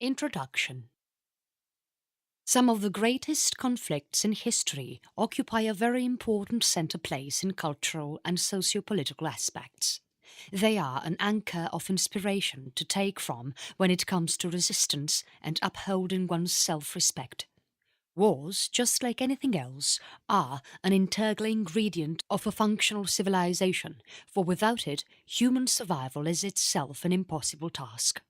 Introduction. Some of the greatest conflicts in history occupy a very important centre place in cultural and socio-political aspects. They are an anchor of inspiration to take from when it comes to resistance and upholding one's self-respect. Wars, just like anything else, are an integral ingredient of a functional civilization, for without it, human survival is itself an impossible task.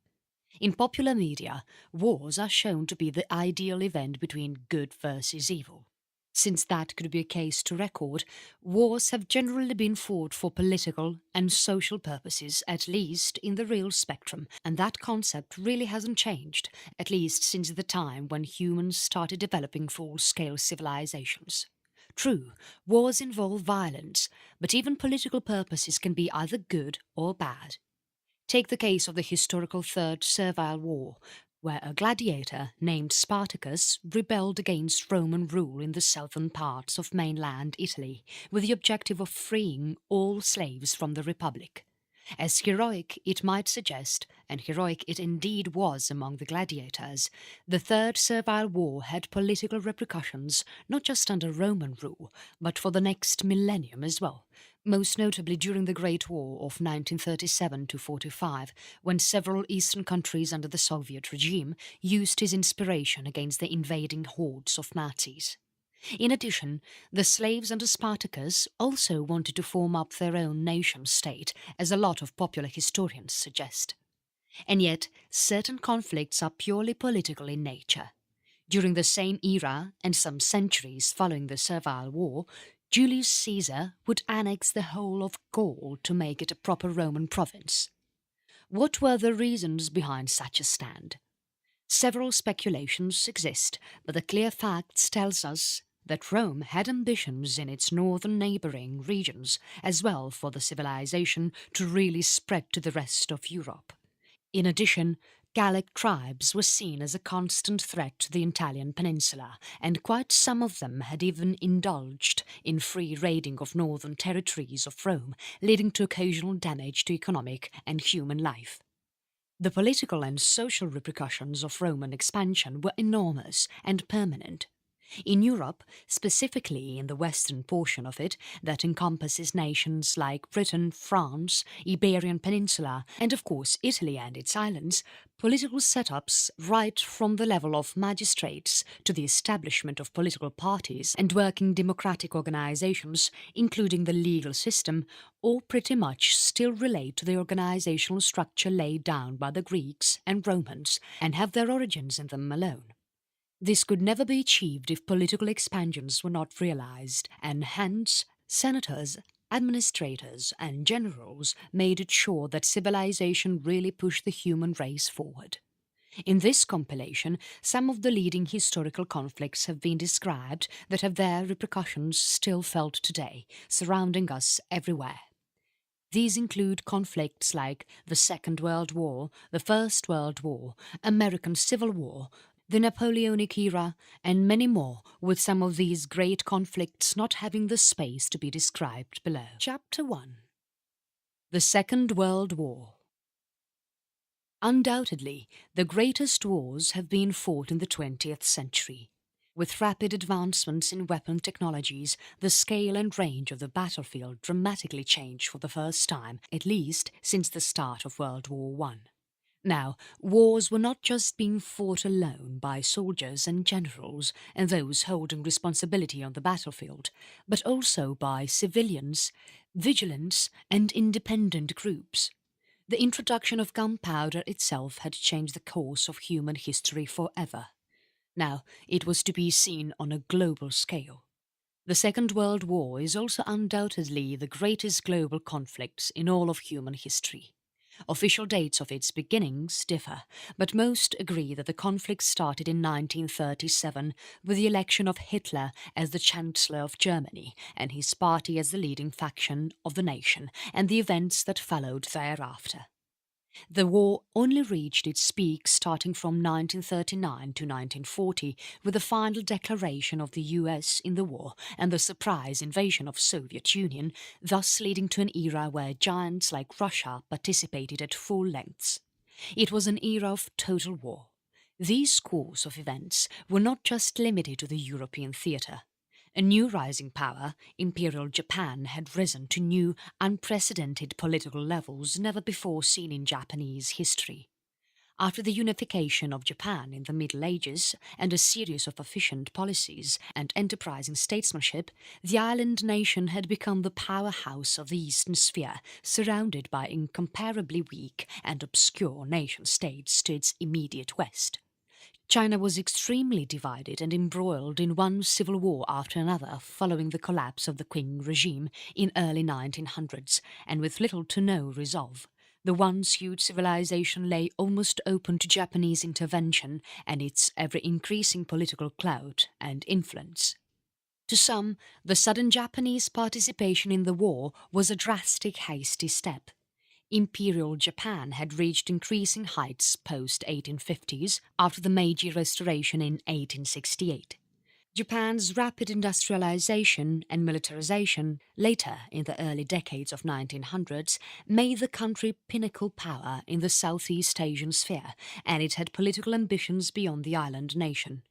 In popular media, wars are shown to be the ideal event between good versus evil. Since that could be a case to record, wars have generally been fought for political and social purposes, at least in the real spectrum, and that concept really hasn't changed, at least since the time when humans started developing full-scale civilizations. True, wars involve violence, but even political purposes can be either good or bad. Take the case of the historical Third Servile War, where a gladiator named Spartacus rebelled against Roman rule in the southern parts of mainland Italy with the objective of freeing all slaves from the Republic. As heroic it might suggest, and heroic it indeed was among the gladiators, the Third Servile War had political repercussions not just under Roman rule, but for the next millennium as well, most notably during the Great War of 1937–45, when several eastern countries under the Soviet regime used his inspiration against the invading hordes of Nazis. In addition, the slaves under Spartacus also wanted to form up their own nation-state, as a lot of popular historians suggest. And yet, certain conflicts are purely political in nature. During the same era, and some centuries following the Servile War, Julius Caesar would annex the whole of Gaul to make it a proper Roman province. What were the reasons behind such a stand? Several speculations exist, but the clear facts tells us that Rome had ambitions in its northern neighbouring regions as well for the civilization to really spread to the rest of Europe. In addition, Gallic tribes were seen as a constant threat to the Italian peninsula, and quite some of them had even indulged in free raiding of northern territories of Rome, leading to occasional damage to economic and human life. The political and social repercussions of Roman expansion were enormous and permanent. In Europe, specifically in the western portion of it that encompasses nations like Britain, France, Iberian Peninsula and of course Italy and its islands, political setups right from the level of magistrates to the establishment of political parties and working democratic organizations, including the legal system, all pretty much still relate to the organizational structure laid down by the Greeks and Romans and have their origins in them alone. This could never be achieved if political expansions were not realized, and hence senators, administrators and generals made it sure that civilization really pushed the human race forward. In this compilation, some of the leading historical conflicts have been described that have their repercussions still felt today, surrounding us everywhere. These include conflicts like the Second World War, the First World War, American Civil War, the Napoleonic Era, and many more, with some of these great conflicts not having the space to be described below. Chapter 1. The Second World War. Undoubtedly, the greatest wars have been fought in the 20th century. With rapid advancements in weapon technologies, the scale and range of the battlefield dramatically changed for the first time, at least since the start of World War I. Now, wars were not just being fought alone by soldiers and generals and those holding responsibility on the battlefield, but also by civilians, vigilants and independent groups. The introduction of gunpowder itself had changed the course of human history forever. Now, it was to be seen on a global scale. The Second World War is also undoubtedly the greatest global conflict in all of human history. Official dates of its beginnings differ, but most agree that the conflict started in 1937 with the election of Hitler as the Chancellor of Germany and his party as the leading faction of the nation, and the events that followed thereafter. The war only reached its peak starting from 1939 to 1940 with the final declaration of the US in the war and the surprise invasion of Soviet Union, thus leading to an era where giants like Russia participated at full lengths. It was an era of total war. These course of events were not just limited to the European theatre. A new rising power, Imperial Japan, had risen to new, unprecedented political levels never before seen in Japanese history. After the unification of Japan in the Middle Ages and a series of efficient policies and enterprising statesmanship, the island nation had become the powerhouse of the Eastern Sphere, surrounded by incomparably weak and obscure nation-states to its immediate west. China was extremely divided and embroiled in one civil war after another following the collapse of the Qing regime in early 1900s, and with little to no resolve. The once huge civilization lay almost open to Japanese intervention and its ever-increasing political clout and influence. To some, the sudden Japanese participation in the war was a drastic, hasty step. Imperial Japan had reached increasing heights post-1850s after the Meiji Restoration in 1868. Japan's rapid industrialization and militarization later in the early decades of 1900s made the country pinnacle power in the Southeast Asian sphere, and it had political ambitions beyond the island nation.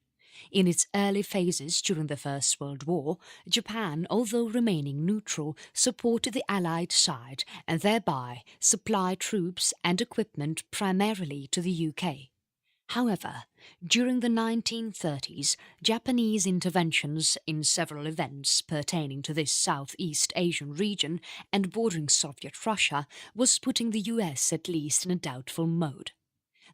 In its early phases during the First World War, Japan, although remaining neutral, supported the Allied side and thereby supplied troops and equipment primarily to the UK. However, during the 1930s, Japanese interventions in several events pertaining to this Southeast Asian region and bordering Soviet Russia was putting the US at least in a doubtful mode.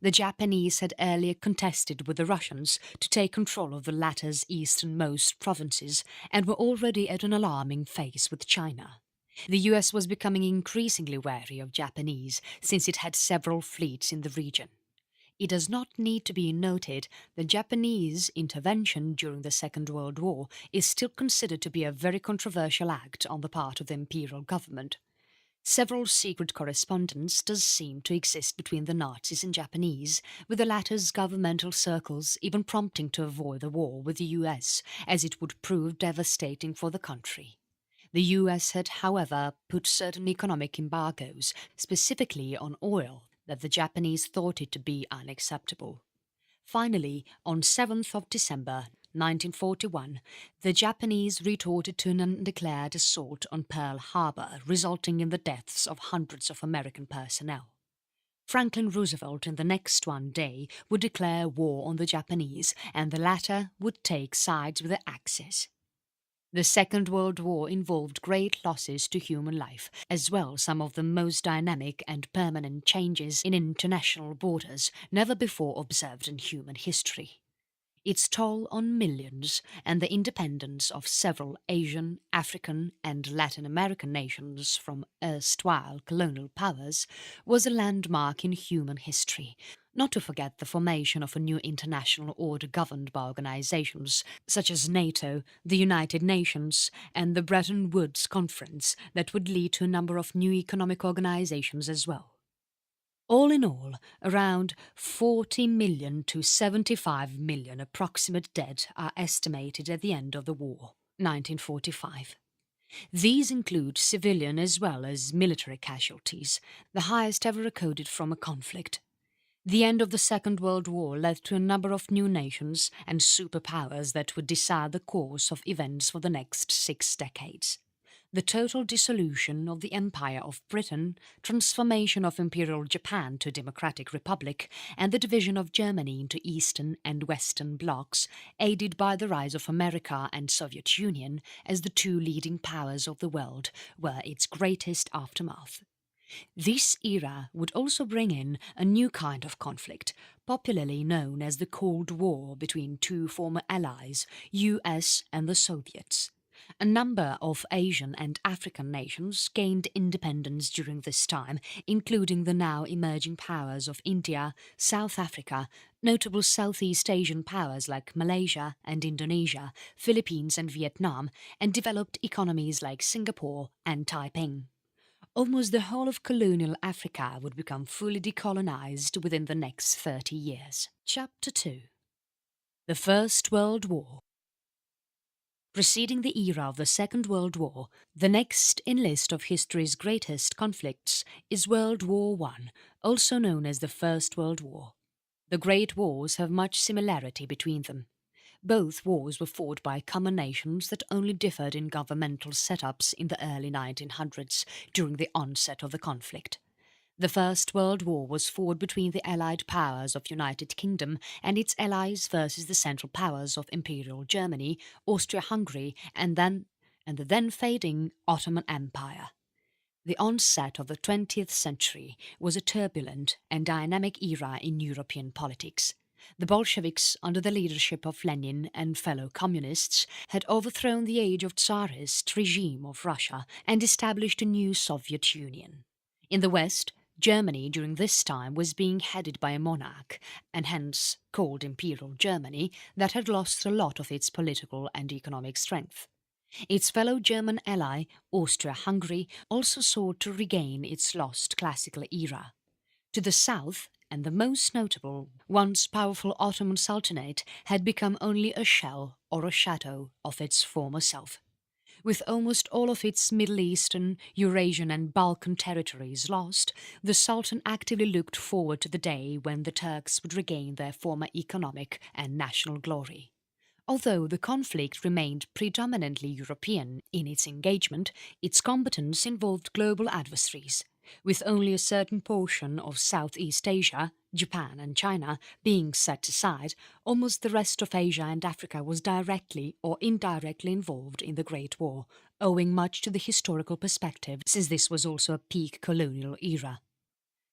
The Japanese had earlier contested with the Russians to take control of the latter's easternmost provinces and were already at an alarming phase with China. The US was becoming increasingly wary of Japanese since it had several fleets in the region. It does not need to be noted that Japanese intervention during the Second World War is still considered to be a very controversial act on the part of the imperial government. Several secret correspondence does seem to exist between the Nazis and Japanese, with the latter's governmental circles even prompting to avoid the war with the US, as it would prove devastating for the country. The US had, however, put certain economic embargoes, specifically on oil, that the Japanese thought it to be unacceptable. Finally, on 7th of December 1941, the Japanese retorted to an undeclared assault on Pearl Harbor, resulting in the deaths of hundreds of American personnel. Franklin Roosevelt in the next one day would declare war on the Japanese, and the latter would take sides with the Axis. The Second World War involved great losses to human life, as well as some of the most dynamic and permanent changes in international borders never before observed in human history. Its toll on millions and the independence of several Asian, African and Latin American nations from erstwhile colonial powers was a landmark in human history, not to forget the formation of a new international order governed by organizations such as NATO, the United Nations and the Bretton Woods Conference that would lead to a number of new economic organizations as well. All in all, around 40 million to 75 million approximate dead are estimated at the end of the war, 1945. These include civilian as well as military casualties, the highest ever recorded from a conflict. The end of the Second World War led to a number of new nations and superpowers that would decide the course of events for the next 6 decades. The total dissolution of the Empire of Britain, transformation of Imperial Japan to a democratic republic, and the division of Germany into Eastern and Western blocs, aided by the rise of America and Soviet Union as the two leading powers of the world, were its greatest aftermath. This era would also bring in a new kind of conflict, popularly known as the Cold War between two former allies, US and the Soviets. A number of Asian and African nations gained independence during this time, including the now emerging powers of India, South Africa, notable Southeast Asian powers like Malaysia and Indonesia, Philippines and Vietnam, and developed economies like Singapore and Taiping. Almost the whole of colonial Africa would become fully decolonized within the next 30 years. Chapter 2. The First World War. Preceding the era of the Second World War, the next in list of history's greatest conflicts is World War I, also known as the First World War. The Great Wars have much similarity between them. Both wars were fought by common nations that only differed in governmental setups in the early 1900s during the onset of the conflict. The First World War was fought between the Allied powers of United Kingdom and its allies versus the Central Powers of Imperial Germany, Austria-Hungary and the then fading Ottoman Empire. The onset of the 20th century was a turbulent and dynamic era in European politics. The Bolsheviks, under the leadership of Lenin and fellow communists, had overthrown the age of Tsarist regime of Russia and established a new Soviet Union. In the West, Germany during this time was being headed by a monarch, and hence called Imperial Germany, that had lost a lot of its political and economic strength. Its fellow German ally, Austria-Hungary, also sought to regain its lost classical era. To the south, and the most notable, once powerful Ottoman Sultanate had become only a shell or a shadow of its former self. With almost all of its Middle Eastern, Eurasian and Balkan territories lost, the Sultan actively looked forward to the day when the Turks would regain their former economic and national glory. Although the conflict remained predominantly European in its engagement, its combatants involved global adversaries, with only a certain portion of Southeast Asia, Japan and China, being set aside. Almost the rest of Asia and Africa was directly or indirectly involved in the Great War, owing much to the historical perspective, since this was also a peak colonial era.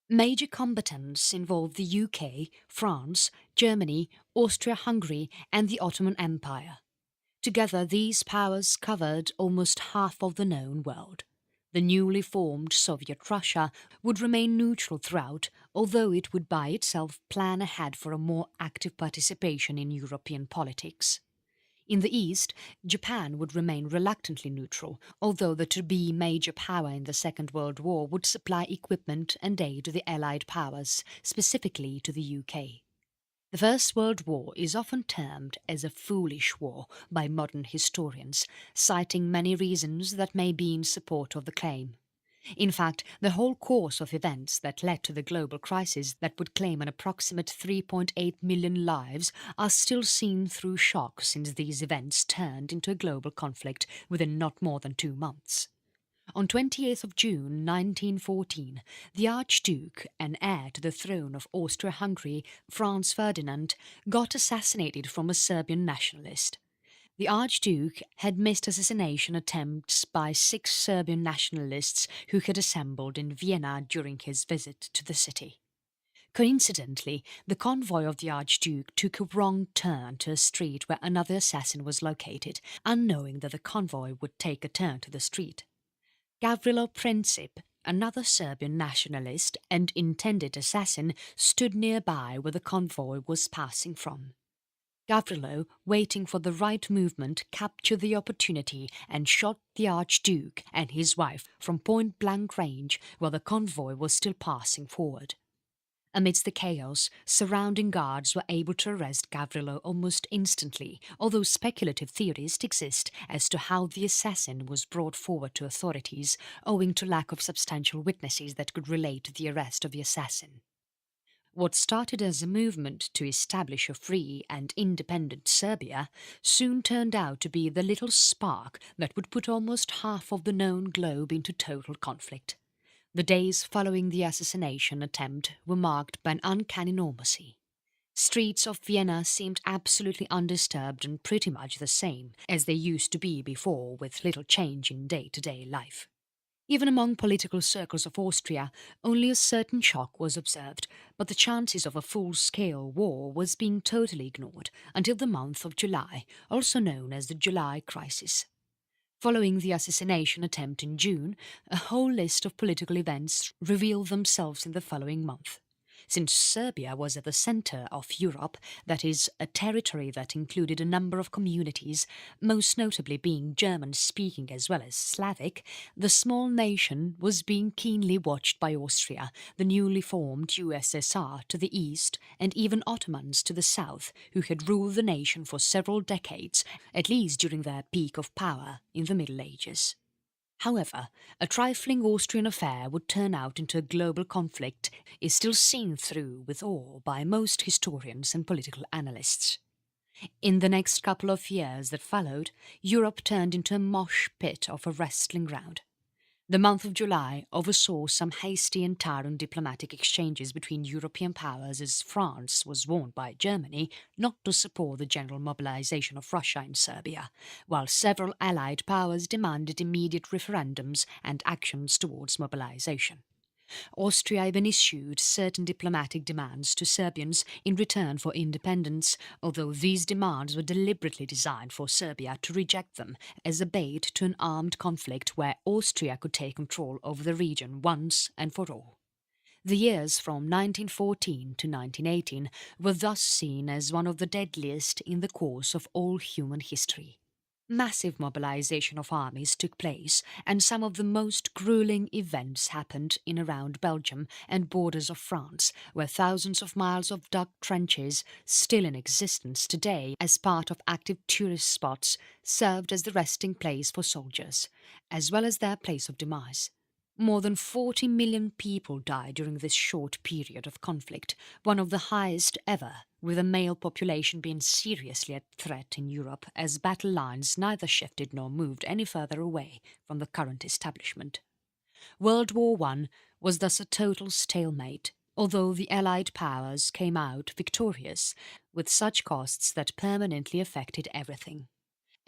Major combatants involved the UK, France, Germany, Austria-Hungary and the Ottoman Empire. Together these powers covered almost half of the known world. The newly formed Soviet Russia would remain neutral throughout, although it would by itself plan ahead for a more active participation in European politics. In the East, Japan would remain reluctantly neutral, although the to-be major power in the Second World War would supply equipment and aid to the Allied powers, specifically to the UK. The First World War is often termed as a foolish war by modern historians, citing many reasons that may be in support of the claim. In fact, the whole course of events that led to the global crisis that would claim an approximate 3.8 million lives are still seen through shock, since these events turned into a global conflict within not more than 2 months. On 28th of June 1914, the Archduke and heir to the throne of Austria-Hungary, Franz Ferdinand, got assassinated from a Serbian nationalist. The Archduke had missed assassination attempts by 6 Serbian nationalists who had assembled in Vienna during his visit to the city. Coincidentally, the convoy of the Archduke took a wrong turn to a street where another assassin was located, unknowing that the convoy would take a turn to the street. Gavrilo Princip, another Serbian nationalist and intended assassin, stood nearby where the convoy was passing from. Gavrilo, waiting for the right movement, captured the opportunity and shot the Archduke and his wife from point-blank range while the convoy was still passing forward. Amidst the chaos, surrounding guards were able to arrest Gavrilo almost instantly, although speculative theories exist as to how the assassin was brought forward to authorities, owing to lack of substantial witnesses that could relate to the arrest of the assassin. What started as a movement to establish a free and independent Serbia soon turned out to be the little spark that would put almost half of the known globe into total conflict. The days following the assassination attempt were marked by an uncanny normalcy. Streets of Vienna seemed absolutely undisturbed and pretty much the same as they used to be before, with little change in day-to-day life. Even among political circles of Austria, only a certain shock was observed, but the chances of a full-scale war was being totally ignored until the month of July, also known as the July Crisis. Following the assassination attempt in June, a whole list of political events revealed themselves in the following month. Since Serbia was at the centre of Europe, that is, a territory that included a number of communities, most notably being German-speaking as well as Slavic, the small nation was being keenly watched by Austria, the newly formed USSR to the east, and even Ottomans to the south, who had ruled the nation for several decades, at least during their peak of power in the Middle Ages. However, a trifling Austrian affair would turn out into a global conflict is still seen through with awe by most historians and political analysts. In the next couple of years that followed, Europe turned into a mosh pit of a wrestling ground. The month of July oversaw some hasty and tiring diplomatic exchanges between European powers as France was warned by Germany not to support the general mobilization of Russia in Serbia, while several Allied powers demanded immediate referendums and actions towards mobilization. Austria even issued certain diplomatic demands to Serbians in return for independence, although these demands were deliberately designed for Serbia to reject them as a bait to an armed conflict where Austria could take control over the region once and for all. The years from 1914 to 1918 were thus seen as one of the deadliest in the course of all human history. Massive mobilization of armies took place, and some of the most grueling events happened in around Belgium and borders of France, where thousands of miles of dug trenches, still in existence today as part of active tourist spots, served as the resting place for soldiers, as well as their place of demise. More than 40 million people died during this short period of conflict, one of the highest ever, with the male population being seriously at threat in Europe as battle lines neither shifted nor moved any further away from the current establishment. World War I was thus a total stalemate, although the Allied powers came out victorious, with such costs that permanently affected everything.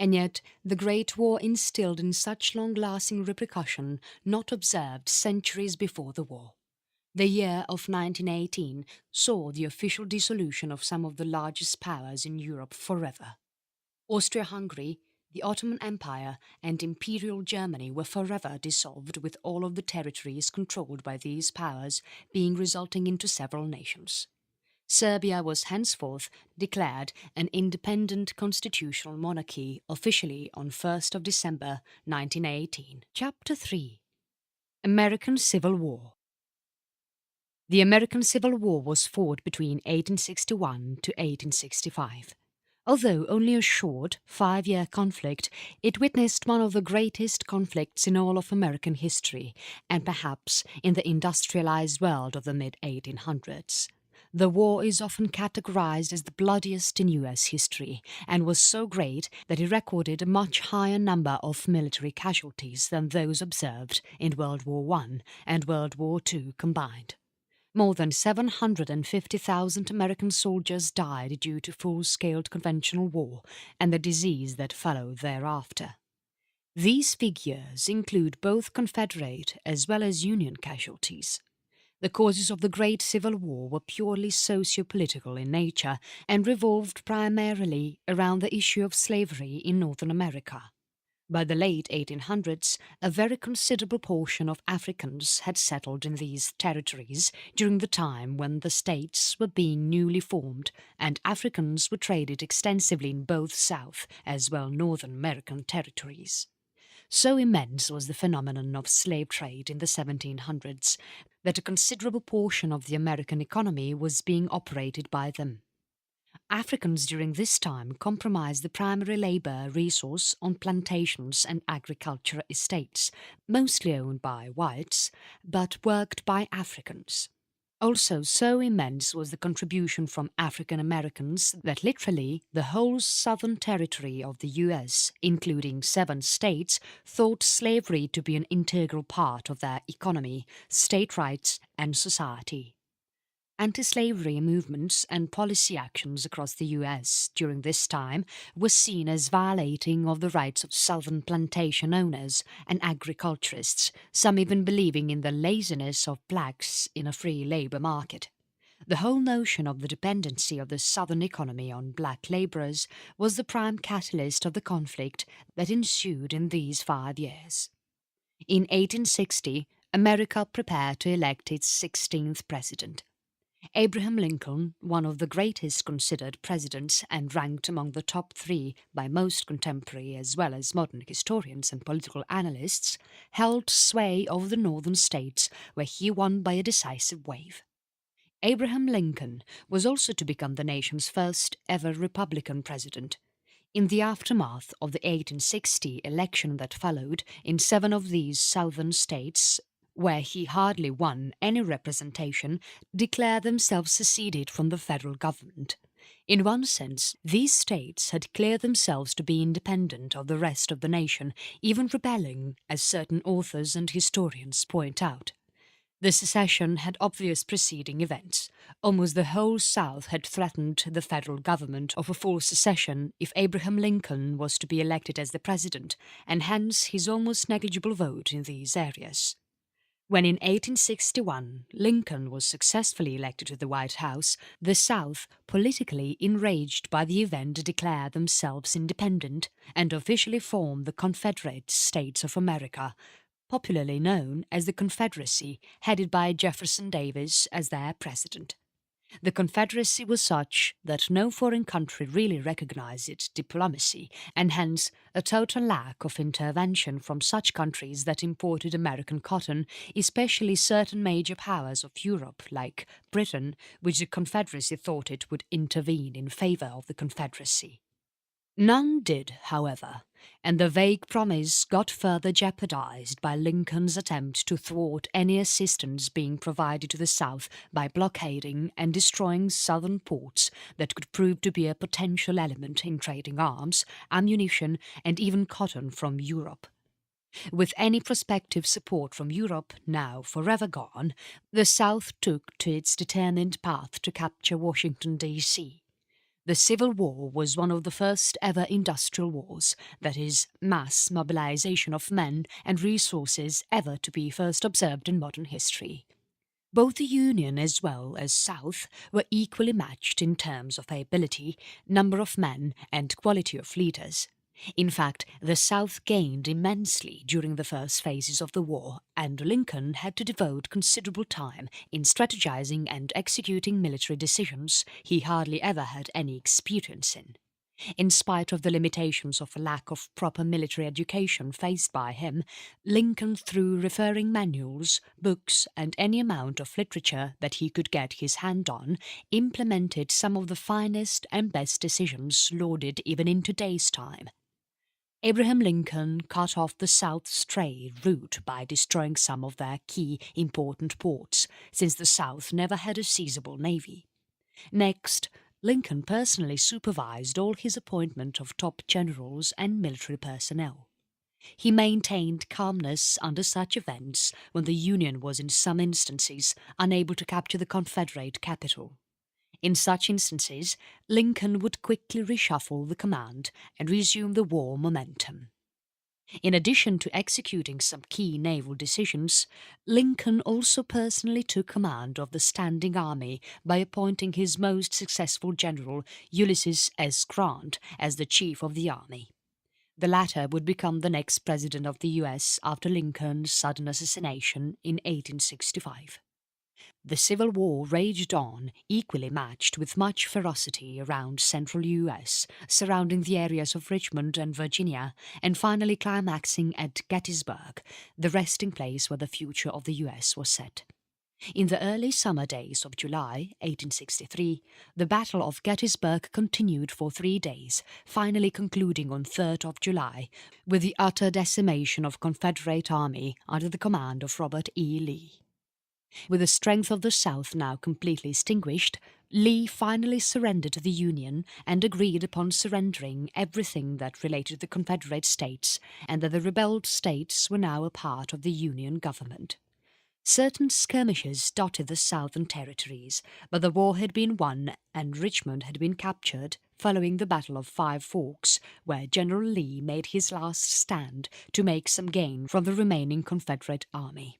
And yet the Great War instilled in such long-lasting repercussion not observed centuries before the war. The year of 1918 saw the official dissolution of some of the largest powers in Europe forever. Austria-Hungary, the Ottoman Empire and Imperial Germany were forever dissolved, with all of the territories controlled by these powers being resulting into several nations. Serbia was henceforth declared an independent constitutional monarchy officially on 1st of December 1918. Chapter 3. American Civil War. The American Civil War was fought between 1861 to 1865. Although only a short, 5-year conflict, it witnessed one of the greatest conflicts in all of American history, and perhaps in the industrialized world of the mid-1800s. The war is often categorized as the bloodiest in US history, and was so great that it recorded a much higher number of military casualties than those observed in World War I and World War II combined. More than 750,000 American soldiers died due to full-scale conventional war and the disease that followed thereafter. These figures include both Confederate as well as Union casualties. The causes of the Great Civil War were purely socio-political in nature and revolved primarily around the issue of slavery in Northern America. By the late 1800s, a very considerable portion of Africans had settled in these territories during the time when the states were being newly formed, and Africans were traded extensively in both South as well Northern American territories. So immense was the phenomenon of slave trade in the 1700s that a considerable portion of the American economy was being operated by them. Africans during this time comprised the primary labour resource on plantations and agricultural estates, mostly owned by whites, but worked by Africans. Also, so immense was the contribution from African Americans that literally the whole southern territory of the US, including 7 states, thought slavery to be an integral part of their economy, state rights and society. Anti-slavery movements and policy actions across the US during this time were seen as violating of the rights of southern plantation owners and agriculturists, some even believing in the laziness of blacks in a free labour market. The whole notion of the dependency of the southern economy on black labourers was the prime catalyst of the conflict that ensued in these 5 years. In 1860, America prepared to elect its 16th president. Abraham Lincoln, one of the greatest considered presidents and ranked among the top 3 by most contemporary as well as modern historians and political analysts, held sway over the northern states where he won by a decisive wave. Abraham Lincoln was also to become the nation's first ever Republican president. In the aftermath of the 1860 election that followed in 7 of these southern states, where he hardly won any representation, declared themselves seceded from the federal government. In one sense, these states had declared themselves to be independent of the rest of the nation, even rebelling, as certain authors and historians point out. The secession had obvious preceding events. Almost the whole South had threatened the federal government of a full secession if Abraham Lincoln was to be elected as the president, and hence his almost negligible vote in these areas. When in 1861 Lincoln was successfully elected to the White House, the South, politically enraged by the event, declared themselves independent and officially formed the Confederate States of America, popularly known as the Confederacy, headed by Jefferson Davis as their president. The Confederacy was such that no foreign country really recognized its diplomacy, and hence a total lack of intervention from such countries that imported American cotton, especially certain major powers of Europe like Britain, which the Confederacy thought it would intervene in favour of the Confederacy. None did, however, and the vague promise got further jeopardized by Lincoln's attempt to thwart any assistance being provided to the South by blockading and destroying southern ports that could prove to be a potential element in trading arms, ammunition, and even cotton from Europe. With any prospective support from Europe now forever gone, the South took to its determined path to capture Washington, D.C. The Civil War was one of the first ever industrial wars, that is, mass mobilization of men and resources ever to be first observed in modern history. Both the Union as well as South were equally matched in terms of ability, number of men, and quality of leaders. In fact, the South gained immensely during the first phases of the war, and Lincoln had to devote considerable time in strategizing and executing military decisions he hardly ever had any experience in. In spite of the limitations of a lack of proper military education faced by him, Lincoln, through referring manuals, books, and any amount of literature that he could get his hand on, implemented some of the finest and best decisions lauded even in today's time. Abraham Lincoln cut off the South's trade route by destroying some of their key important ports, since the South never had a seizable navy. Next, Lincoln personally supervised all his appointment of top generals and military personnel. He maintained calmness under such events when the Union was in some instances unable to capture the Confederate capital. In such instances, Lincoln would quickly reshuffle the command and resume the war momentum. In addition to executing some key naval decisions, Lincoln also personally took command of the standing army by appointing his most successful general, Ulysses S. Grant, as the chief of the army. The latter would become the next president of the U.S. after Lincoln's sudden assassination in 1865. The Civil War raged on, equally matched with much ferocity around central U.S., surrounding the areas of Richmond and Virginia, and finally climaxing at Gettysburg, the resting place where the future of the U.S. was set. In the early summer days of July 1863, the Battle of Gettysburg continued for 3 days, finally concluding on 3rd of July with the utter decimation of Confederate army under the command of Robert E. Lee. With the strength of the South now completely extinguished, Lee finally surrendered to the Union and agreed upon surrendering everything that related to the Confederate States, and that the rebelled states were now a part of the Union government. Certain skirmishes dotted the southern territories, but the war had been won and Richmond had been captured following the Battle of Five Forks, where General Lee made his last stand to make some gain from the remaining Confederate army.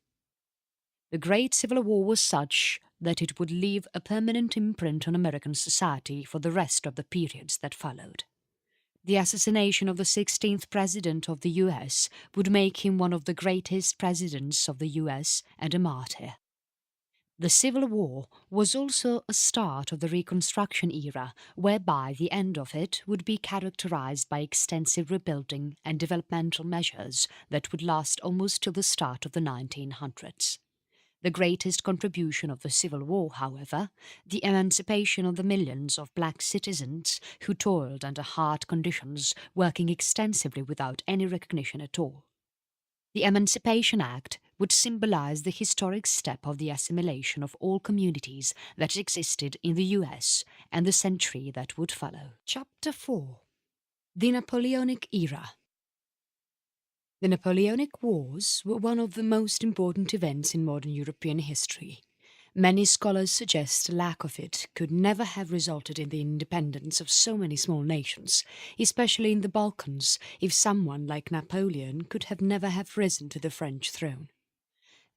The Great Civil War was such that it would leave a permanent imprint on American society for the rest of the periods that followed. The assassination of the 16th President of the U.S. would make him one of the greatest presidents of the U.S. and a martyr. The Civil War was also a start of the Reconstruction era, whereby the end of it would be characterized by extensive rebuilding and developmental measures that would last almost till the start of the 1900s. The greatest contribution of the Civil War, however, the emancipation of the millions of black citizens who toiled under hard conditions, working extensively without any recognition at all. The Emancipation Act would symbolize the historic step of the assimilation of all communities that existed in the US and the century that would follow. Chapter 4. The Napoleonic Era. The Napoleonic Wars were one of the most important events in modern European history. Many scholars suggest the lack of it could never have resulted in the independence of so many small nations, especially in the Balkans, if someone like Napoleon could have never have risen to the French throne.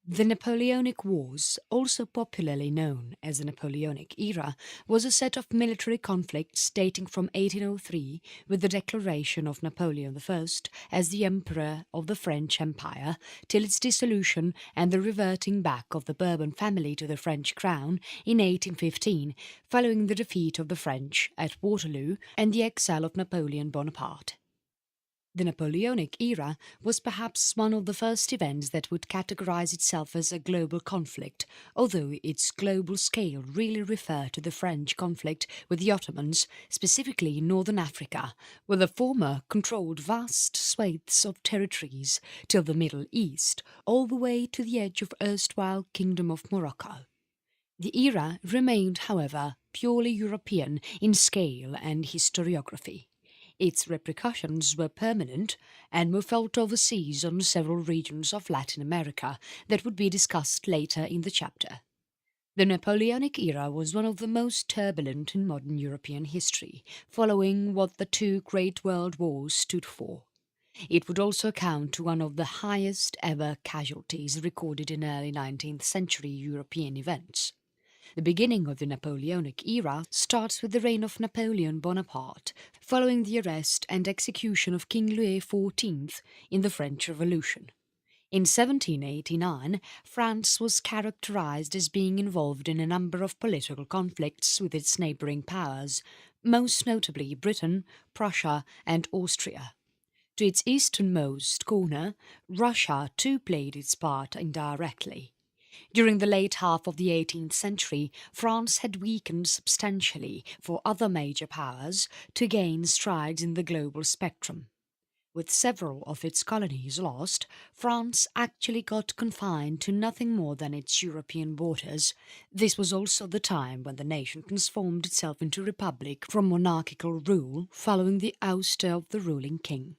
The Napoleonic Wars, also popularly known as the Napoleonic Era, was a set of military conflicts dating from 1803 with the declaration of Napoleon I as the Emperor of the French Empire till its dissolution and the reverting back of the Bourbon family to the French crown in 1815 following the defeat of the French at Waterloo and the exile of Napoleon Bonaparte. The Napoleonic era was perhaps one of the first events that would categorize itself as a global conflict, although its global scale really referred to the French conflict with the Ottomans, specifically in northern Africa, where the former controlled vast swathes of territories till the Middle East, all the way to the edge of erstwhile Kingdom of Morocco. The era remained, however, purely European in scale and historiography. Its repercussions were permanent and were felt overseas on several regions of Latin America that would be discussed later in the chapter. The Napoleonic era was one of the most turbulent in modern European history, following what the two great world wars stood for. It would also account to one of the highest ever casualties recorded in early 19th century European events. The beginning of the Napoleonic era starts with the reign of Napoleon Bonaparte, following the arrest and execution of King Louis XIV in the French Revolution. In 1789, France was characterized as being involved in a number of political conflicts with its neighbouring powers, most notably Britain, Prussia and Austria. To its easternmost corner, Russia too played its part indirectly. During the late half of the 18th century, France had weakened substantially for other major powers to gain strides in the global spectrum. With several of its colonies lost, France actually got confined to nothing more than its European borders. This was also the time when the nation transformed itself into a republic from monarchical rule following the ouster of the ruling king.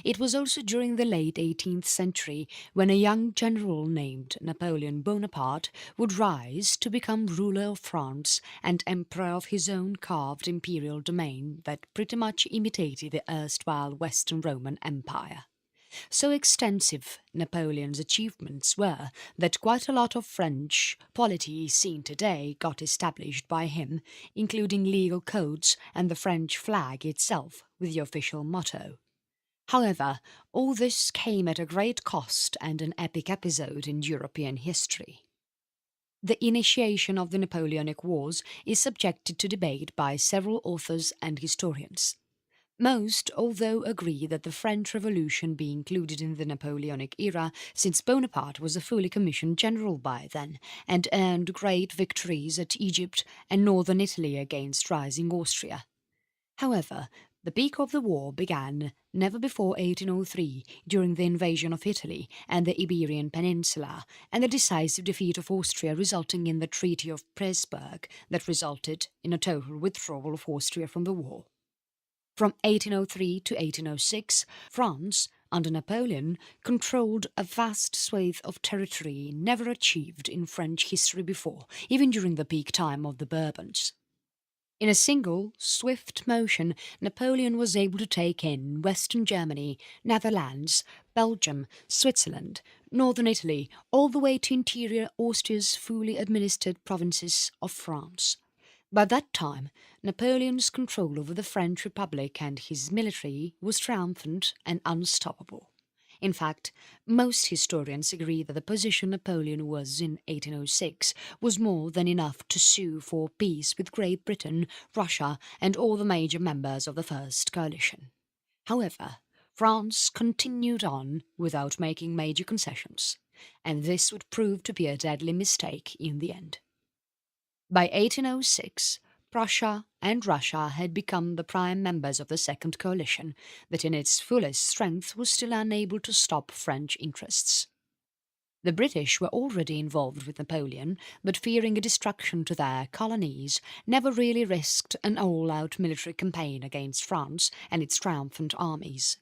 It was also during the late 18th century when a young general named Napoleon Bonaparte would rise to become ruler of France and emperor of his own carved imperial domain that pretty much imitated the erstwhile Western Roman Empire. So extensive Napoleon's achievements were that quite a lot of French polity seen today got established by him, including legal codes and the French flag itself with the official motto. However, all this came at a great cost and an epic episode in European history. The initiation of the Napoleonic Wars is subjected to debate by several authors and historians. Most, although, agree that the French Revolution be included in the Napoleonic era since Bonaparte was a fully commissioned general by then and earned great victories at Egypt and northern Italy against rising Austria. However, the peak of the war began never before 1803 during the invasion of Italy and the Iberian Peninsula and the decisive defeat of Austria resulting in the Treaty of Pressburg that resulted in a total withdrawal of Austria from the war. From 1803 to 1806, France, under Napoleon, controlled a vast swathe of territory never achieved in French history before, even during the peak time of the Bourbons. In a single, swift motion, Napoleon was able to take in Western Germany, Netherlands, Belgium, Switzerland, northern Italy, all the way to interior Austria's fully administered provinces of France. By that time, Napoleon's control over the French Republic and his military was triumphant and unstoppable. In fact, most historians agree that the position Napoleon was in 1806 was more than enough to sue for peace with Great Britain, Russia and all the major members of the First Coalition. However, France continued on without making major concessions. and this would prove to be a deadly mistake in the end. By 1806, Prussia and Russia had become the prime members of the Second Coalition that in its fullest strength was still unable to stop French interests. The British were already involved with Napoleon, but fearing a destruction to their colonies, never really risked an all-out military campaign against France and its triumphant armies.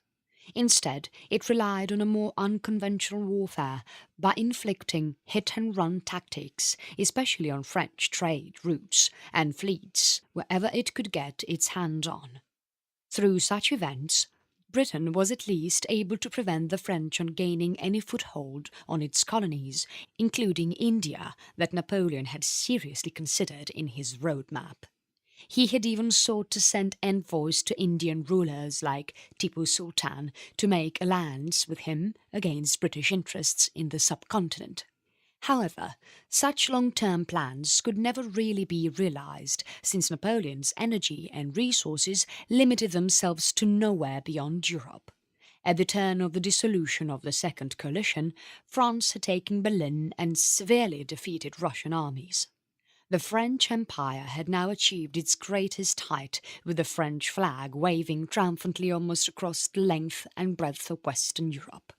Instead, it relied on a more unconventional warfare by inflicting hit-and-run tactics, especially on French trade routes and fleets wherever it could get its hands on. Through such events, Britain was at least able to prevent the French on gaining any foothold on its colonies, including India, that Napoleon had seriously considered in his roadmap. He had even sought to send envoys to Indian rulers like Tipu Sultan to make alliance with him against British interests in the subcontinent. However, such long-term plans could never really be realized since Napoleon's energy and resources limited themselves to nowhere beyond Europe. At the turn of the dissolution of the Second Coalition, France had taken Berlin and severely defeated Russian armies. The French Empire had now achieved its greatest height, with the French flag waving triumphantly almost across the length and breadth of Western Europe.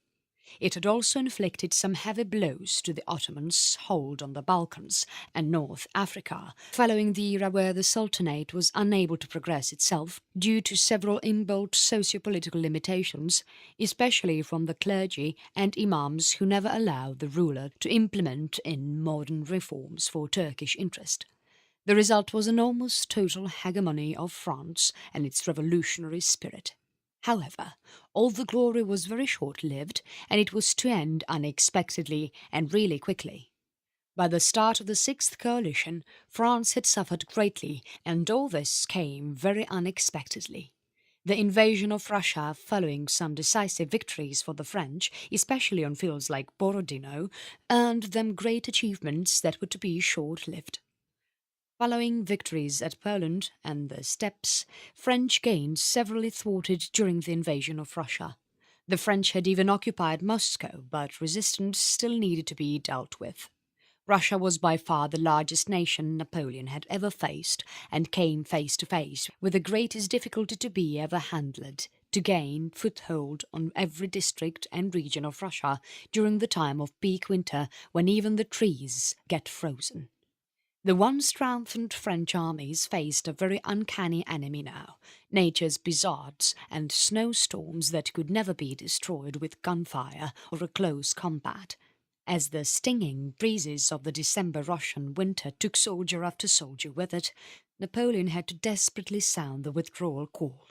It had also inflicted some heavy blows to the Ottomans' hold on the Balkans and North Africa, following the era where the Sultanate was unable to progress itself due to several inbuilt socio-political limitations, especially from the clergy and imams who never allowed the ruler to implement in modern reforms for Turkish interest. The result was an almost total hegemony of France and its revolutionary spirit. However, all the glory was very short-lived, and it was to end unexpectedly and really quickly. By the start of the Sixth Coalition, France had suffered greatly, and all this came very unexpectedly. The invasion of Russia, following some decisive victories for the French, especially on fields like Borodino, earned them great achievements that were to be short-lived. Following victories at Poland and the Steppes, French gains severely thwarted during the invasion of Russia. The French had even occupied Moscow, but resistance still needed to be dealt with. Russia was by far the largest nation Napoleon had ever faced, and came face to face with the greatest difficulty to be ever handled, to gain foothold on every district and region of Russia during the time of peak winter when even the trees get frozen. The once triumphant French armies faced a very uncanny enemy now, nature's blizzards and snowstorms that could never be destroyed with gunfire or a close combat. As the stinging breezes of the December Russian winter took soldier after soldier with it, Napoleon had to desperately sound the withdrawal call.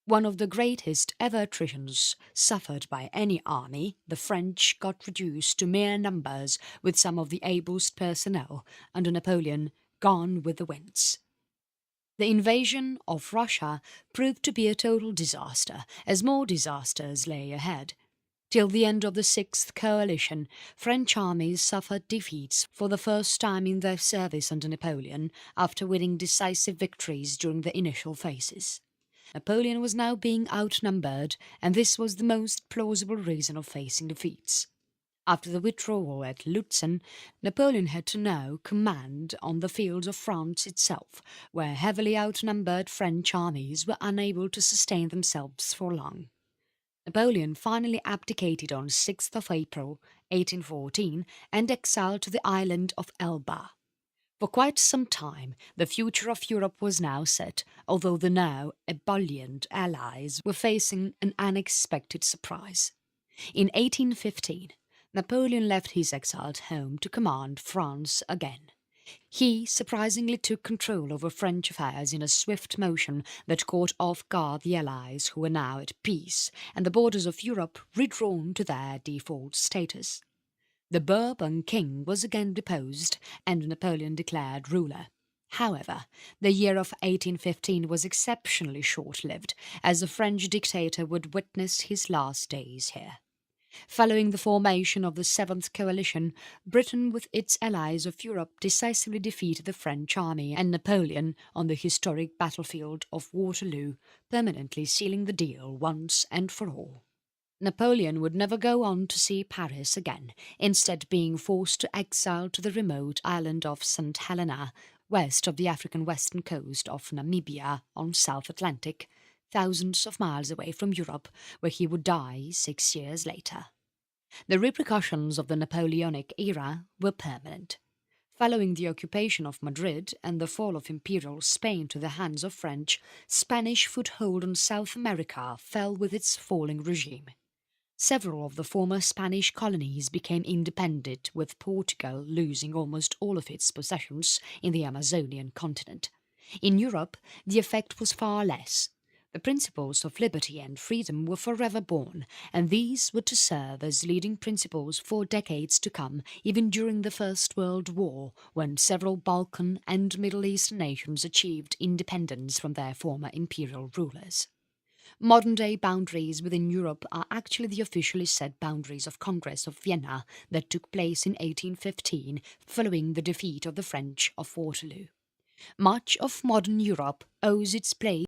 One of the greatest ever attritions suffered by any army, the French got reduced to mere numbers, with some of the ablest personnel under Napoleon gone with the winds. The invasion of Russia proved to be a total disaster, as more disasters lay ahead. Till the end of the Sixth Coalition, French armies suffered defeats for the first time in their service under Napoleon after winning decisive victories during the initial phases. Napoleon was now being outnumbered, and this was the most plausible reason of facing defeats. After the withdrawal at Lutzen, Napoleon had to now command on the fields of France itself, where heavily outnumbered French armies were unable to sustain themselves for long. Napoleon finally abdicated on 6th of April, 1814, and exiled to the island of Elba. For quite some time, the future of Europe was now set, although the now ebullient Allies were facing an unexpected surprise. In 1815, Napoleon left his exiled home to command France again. He surprisingly took control over French affairs in a swift motion that caught off guard the Allies who were now at peace, and the borders of Europe redrawn to their default status. The Bourbon king was again deposed, and Napoleon declared ruler. However, the year of 1815 was exceptionally short-lived, as the French dictator would witness his last days here. Following the formation of the Seventh Coalition, Britain with its allies of Europe decisively defeated the French army and Napoleon on the historic battlefield of Waterloo, permanently sealing the deal once and for all. Napoleon would never go on to see Paris again, instead being forced to exile to the remote island of St. Helena, west of the African western coast of Namibia on South Atlantic, thousands of miles away from Europe, where he would die 6 years later. The repercussions of the Napoleonic era were permanent. Following the occupation of Madrid and the fall of Imperial Spain to the hands of French, Spanish foothold on South America fell with its falling regime. Several of the former Spanish colonies became independent, with Portugal losing almost all of its possessions in the Amazonian continent. In Europe, the effect was far less. The principles of liberty and freedom were forever born, and these were to serve as leading principles for decades to come, even during the First World War, when several Balkan and Middle Eastern nations achieved independence from their former imperial rulers. Modern-day boundaries within Europe are actually the officially set boundaries of Congress of Vienna that took place in 1815 following the defeat of the French of Waterloo. Much of modern Europe owes its place